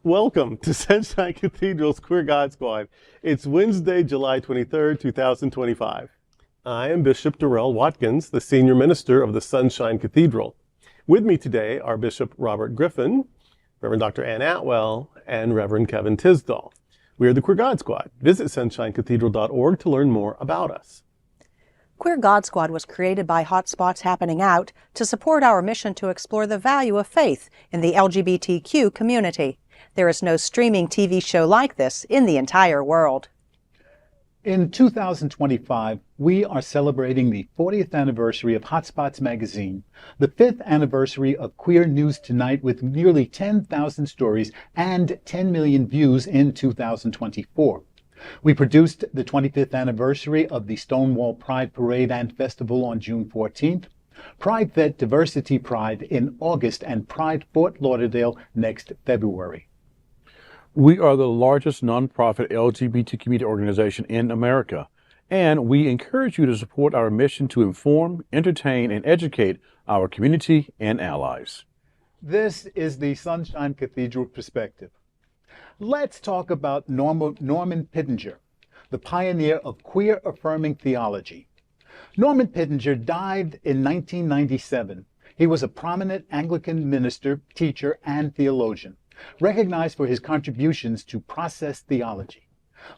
Welcome to Sunshine Cathedral's Queer God Squad. It's Wednesday, July 23rd, 2025. I am Bishop Darrell Watkins, the Senior Minister of the Sunshine Cathedral. With me today are Bishop Robert Griffin, Reverend Dr. Ann Atwell, and Reverend Kevin Tisdall. We are the Queer God Squad. Visit sunshinecathedral.org to learn more about us. Queer God Squad was created by Hotspots Happening Out to support our mission to explore the value of faith in the LGBTQ community. There is no streaming TV show like this in the entire world. In 2025, we are celebrating the 40th anniversary of Hotspots magazine, the 5th anniversary of Queer News Tonight with nearly 10,000 stories and 10 million views in 2024. We produced the 25th anniversary of the Stonewall Pride Parade and Festival on June 14th, Pride Vet Diversity Pride in August, and Pride Fort Lauderdale next February. We are the largest nonprofit LGBT community organization in America, and we encourage you to support our mission to inform, entertain, and educate our community and allies. This is the Sunshine Cathedral Perspective. Let's talk about Norman Pittenger, the pioneer of queer-affirming theology. Norman Pittenger died in 1997. He was a prominent Anglican minister, teacher, and theologian, recognized for his contributions to process theology.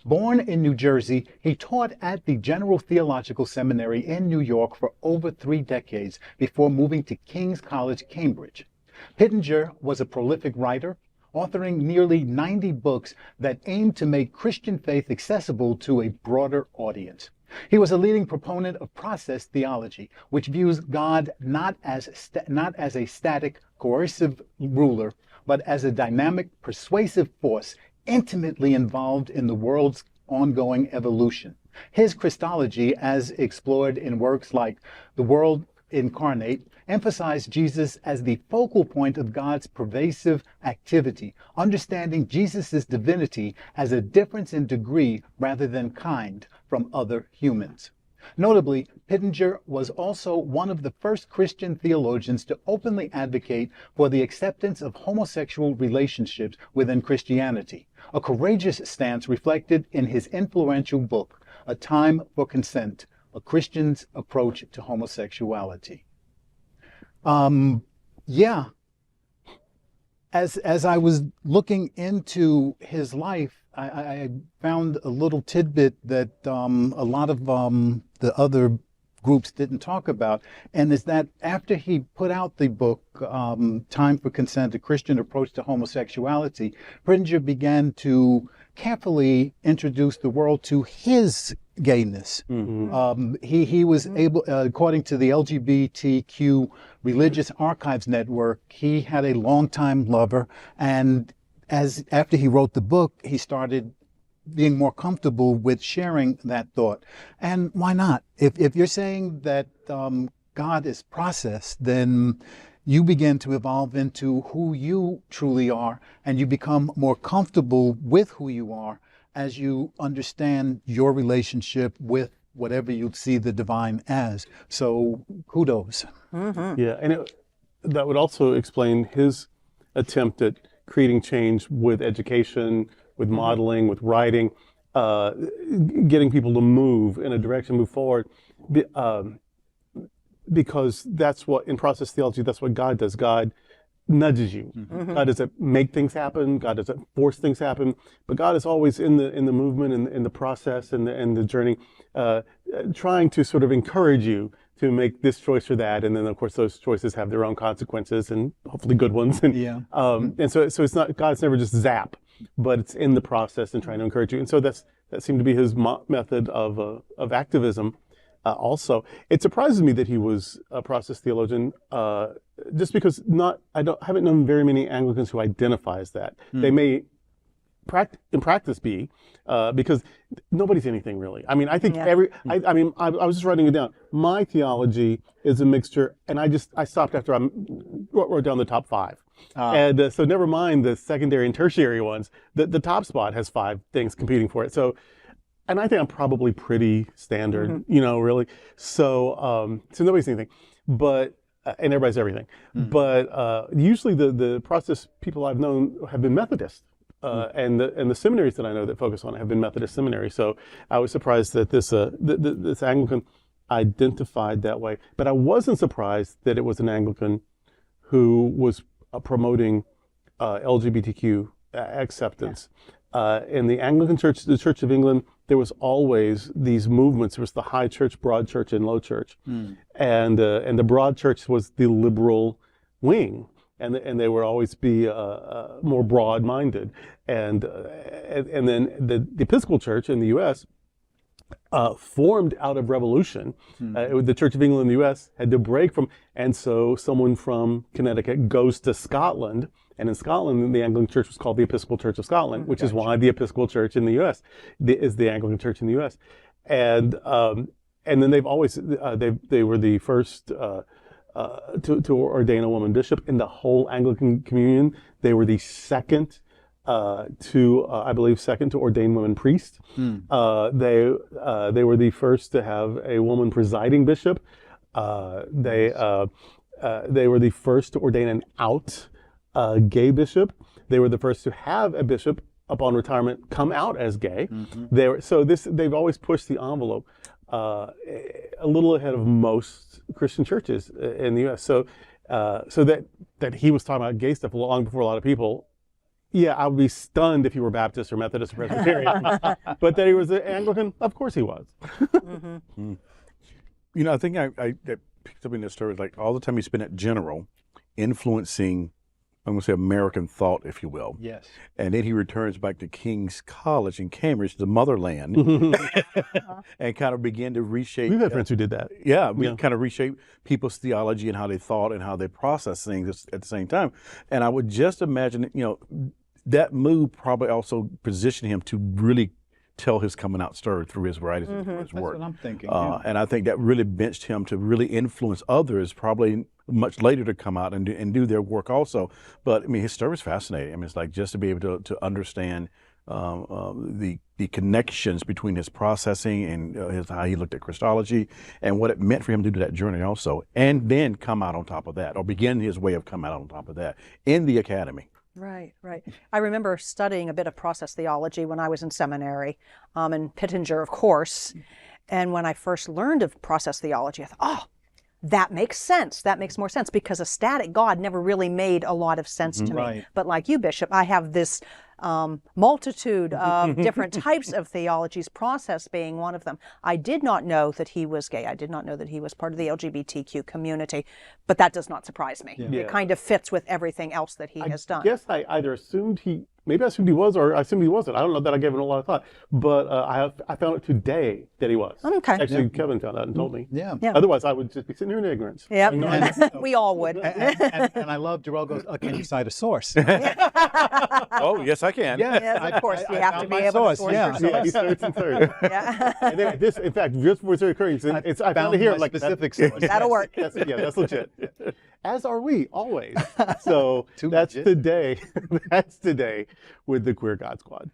Born in New Jersey, he taught at the General Theological Seminary in New York for over 3 decades before moving to King's College, Cambridge. Pittenger was a prolific writer, authoring nearly 90 books that aimed to make Christian faith accessible to a broader audience. He was a leading proponent of process theology, which views God not as a static, coercive ruler, but as a dynamic, persuasive force intimately involved in the world's ongoing evolution. His Christology, as explored in works like The Word Incarnate, emphasized Jesus as the focal point of God's pervasive activity, understanding Jesus' divinity as a difference in degree rather than kind from other humans. Notably, Pittenger was also one of the first Christian theologians to openly advocate for the acceptance of homosexual relationships within Christianity, a courageous stance reflected in his influential book, A Time for Consent, A Christian's Approach to Homosexuality. As I was looking into his life, I found a little tidbit that a lot of the other groups didn't talk about, and is that after he put out the book, Time for Consent, A Christian Approach to Homosexuality, Pittenger began to carefully introduce the world to his gayness. Mm-hmm. He was able, according to the LGBTQ Religious Archives Network, he had a longtime lover, and after he wrote the book, he started being more comfortable with sharing that thought. And why not? If you're saying that God is process, then you begin to evolve into who you truly are, and you become more comfortable with who you are as you understand your relationship with whatever you see the divine as. So kudos. Mm-hmm. Yeah, and that would also explain his attempt at creating change with education, with modeling, with writing, getting people to move in a direction, move forward. Because that's what, in process theology, that's what God does. God nudges you. Mm-hmm. God doesn't make things happen. God doesn't force things happen. But God is always in the movement, in the process, and the journey, trying to sort of encourage you to make this choice or that. And then, of course, those choices have their own consequences, and hopefully good ones. And, yeah. And so it's not, God's never just zap, but it's in the process and trying to encourage you. And so that seemed to be his method of activism. Also, it surprises me that he was a process theologian, just because I haven't known very many Anglicans who identify as that. They may in practice be, because nobody's anything really. I mean, I think I was just writing it down. My theology is a mixture, and I stopped after I wrote down the top 5. And so never mind the secondary and tertiary ones, the top spot has 5 things competing for it. So, and I think I'm probably pretty standard, really. So, so nobody's anything, but, and everybody's everything. But usually the process people I've known have been Methodist. and the seminaries that I know that focus on it have been Methodist seminaries. So I was surprised that this Anglican identified that way. But I wasn't surprised that it was an Anglican who was promoting LGBTQ acceptance. In the Anglican Church, the Church of England, there was always these movements. There was the High Church, Broad Church, and Low Church, and the Broad Church was the liberal wing, and they would always be more broad-minded, and then the Episcopal Church in the U.S. Formed out of revolution. The Church of England in the U.S. had to break from, and so someone from Connecticut goes to Scotland, and in Scotland, the Anglican Church was called the Episcopal Church of Scotland, which is why the Episcopal Church in the U.S. is the Anglican Church in the U.S. And then they've always they were the first to ordain a woman bishop in the whole Anglican Communion. They were the second. I believe, second to ordain women priests. They were the first to have a woman presiding bishop. They were the first to ordain an out gay bishop. They were the first to have a bishop upon retirement come out as gay. They've always pushed the envelope a little ahead of most Christian churches in the U.S. So that he was talking about gay stuff long before a lot of people. Yeah, I would be stunned if he were Baptist or Methodist or Presbyterian. But that he was an Anglican, of course he was. You know, I think I picked up in this story, like all the time he spent at General influencing, I'm going to say, American thought, if you will. Yes. And then he returns back to King's College in Cambridge, the motherland, and kind of began to reshape. We've had friends who did that. Yeah, we kind of reshape people's theology and how they thought and how they process things at the same time. And I would just imagine, you know, that move probably also positioned him to really tell his coming out story through his writings and through his work. That's what I'm thinking. And I think that really benched him to really influence others, probably much later to come out and do their work also. But I mean, his story is fascinating. I mean, it's like just to be able to understand the connections between his processing and how he looked at Christology and what it meant for him to do that journey also, and then come out on top of that, or begin his way of coming out on top of that in the academy. Right, right. I remember studying a bit of process theology when I was in seminary, and Pittenger, of course. And when I first learned of process theology, I thought, oh, that makes sense. That makes more sense, because a static God never really made a lot of sense to me. But like you, Bishop, I have this multitude of different types of theologies, process being one of them. I did not know that he was gay. I did not know that he was part of the LGBTQ community, but that does not surprise me. It kind of fits with everything else that he has done. I guess I either assumed maybe I assumed he was, or I assumed he wasn't. I don't know that I gave it a lot of thought, but I found out today that he was. Okay. Actually, Kevin found out and told me. Yeah. Otherwise, I would just be sitting here in ignorance. Yep. We all would. And I love Jarrell goes, can you cite a source? Oh, yes, I can. Yes, of course. You have to be able to source your source. Yeah, he starts and third. And then this, in fact, just before it's occurring, I found it here. Like specific source. That'll work. That's legit. As are we, always. So that's today. That's today with the Queer God Squad.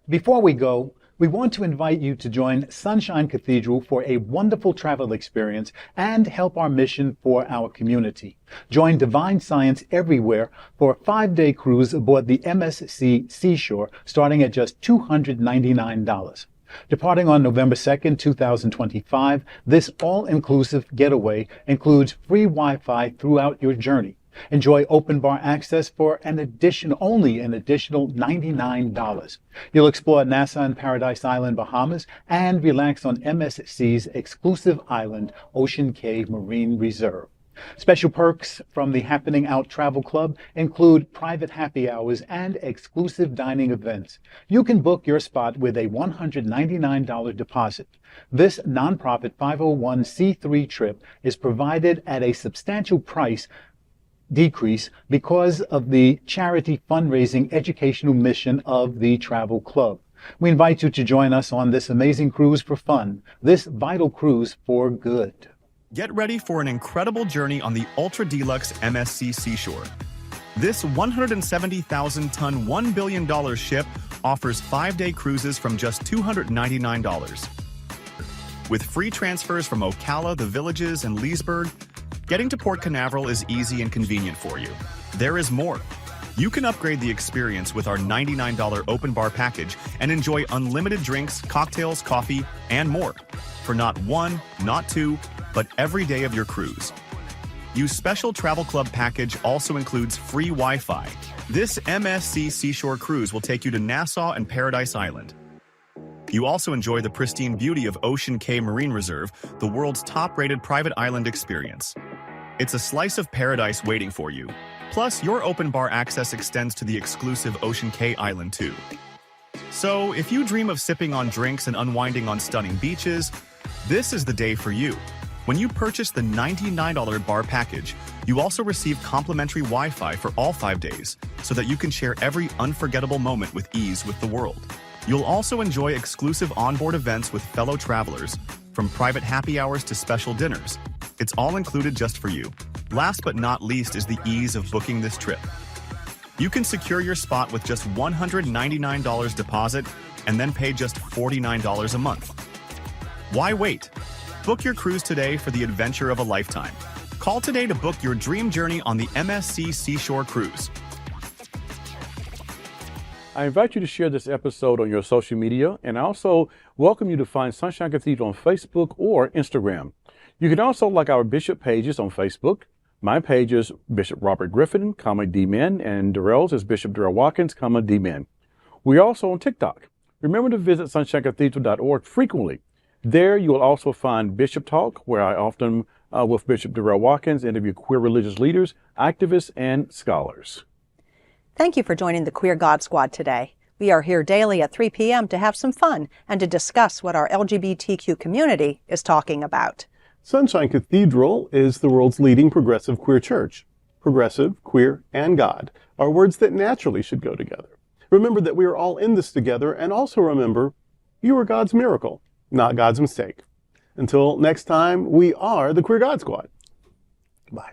Before we go, we want to invite you to join Sunshine Cathedral for a wonderful travel experience and help our mission for our community. Join Divine Science Everywhere for a 5-day cruise aboard the MSC Seashore, starting at just $299. Departing on November 2nd, 2025, this all-inclusive getaway includes free Wi-Fi throughout your journey. Enjoy open bar access for only an additional $99. You'll explore Nassau and Paradise Island, Bahamas, and relax on MSC's exclusive island, Ocean Cay Marine Reserve. Special perks from the Happening Out Travel Club include private happy hours and exclusive dining events. You can book your spot with a $199 deposit. This nonprofit 501c3 trip is provided at a substantial price decrease because of the charity fundraising educational mission of the Travel Club. We invite you to join us on this amazing cruise for fun, this vital cruise for good. Get ready for an incredible journey on the Ultra Deluxe MSC Seashore. This 170,000-ton, $1 billion ship offers 5-day cruises from just $299. With free transfers from Ocala, the Villages, and Leesburg, getting to Port Canaveral is easy and convenient for you. There is more. You can upgrade the experience with our $99 open bar package and enjoy unlimited drinks, cocktails, coffee, and more for not one, not two, but every day of your cruise. Your special travel club package also includes free Wi-Fi. This MSC Seashore cruise will take you to Nassau and Paradise Island. You also enjoy the pristine beauty of Ocean Cay Marine Reserve, the world's top-rated private island experience. It's a slice of paradise waiting for you. Plus, your open bar access extends to the exclusive Ocean Cay Island too. So, if you dream of sipping on drinks and unwinding on stunning beaches, this is the day for you. When you purchase the $99 bar package, you also receive complimentary Wi-Fi for all 5 days, so that you can share every unforgettable moment with ease with the world. You'll also enjoy exclusive onboard events with fellow travelers, from private happy hours to special dinners. It's all included just for you. Last but not least is the ease of booking this trip. You can secure your spot with just $199 deposit and then pay just $49 a month. Why wait? Book your cruise today for the adventure of a lifetime. Call today to book your dream journey on the MSC Seashore Cruise. I invite you to share this episode on your social media, and I also welcome you to find Sunshine Cathedral on Facebook or Instagram. You can also like our bishop pages on Facebook. My page is Bishop Robert Griffin, D-Men, and Darrell's is Bishop Darrell Watkins, D-Men. We're also on TikTok. Remember to visit sunshinecathedral.org frequently. There you will also find Bishop Talk, where I often, with Bishop Darrell Watkins, interview queer religious leaders, activists, and scholars. Thank you for joining the Queer God Squad today. We are here daily at 3 p.m. to have some fun and to discuss what our LGBTQ community is talking about. Sunshine Cathedral is the world's leading progressive queer church. Progressive, queer, and God are words that naturally should go together. Remember that we are all in this together, and also remember, you are God's miracle, not God's mistake. Until next time, we are the Queer God Squad. Bye.